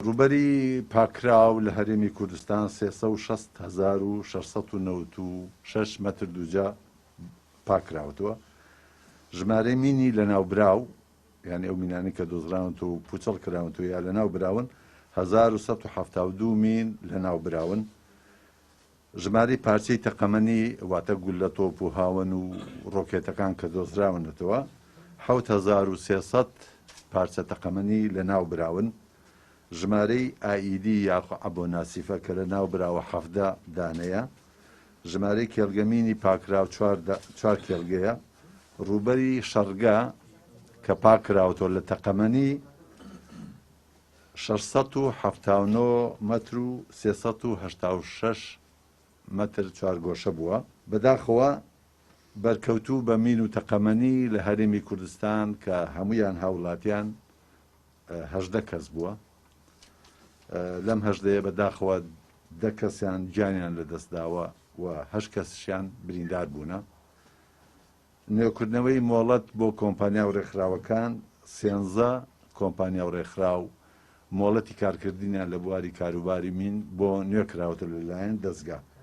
ڕوبەری پاکراو لە هەرێمی کوردستان 360,696 مەتر دووجا پاکراوەتەوە. ژمارەی مینی لە ناوبراو یعنی ئەو مینانی کە دۆزراونەوە و پوچەڵ کراونەوە یا لە ناو براون 1172 مین لە ناو براون. ژمارەی پارچەی تەقەمەنی واتە گول لە تۆپ و هاون و ڕۆکێتەکان کە دۆزراونەتەوە 7300 پارچە تەقەمەنی لە ناو براون. ژمارەی ئایدی یاخۆ ئەبۆ ناسیفە کە لە ناو براوە 17 دانەیە. ژمارەی کێڵگەمینی پاکراو 4 کێڵگەیە. ڕوبەری شەڕگا کە پاکراوەوە لە تەقەمەنی 679 مەتر و 386 مەتر چوارگۆشە بووە. بەداخەوە بەرکەوتوو بە مین و تەقەمەنی لە هەرێمی کوردستان کە هەمویان هاوڵاتیان 18 کەس بووە. لەم هەژدەیە بەداخەوە 10 کەسیان گیانیان لەدەستداوە و 8 کەسیان بریندار بوونە. نوێکردنەوەی مۆڵەت بۆ کۆمپانیا و ڕێکخراوەکان 13 کۆمپانیا و ڕێکخراو مۆڵەتی کارکردنیان لە بواری کاروباری مین بۆ نوێکراوەتە لەلایەن دەستگا.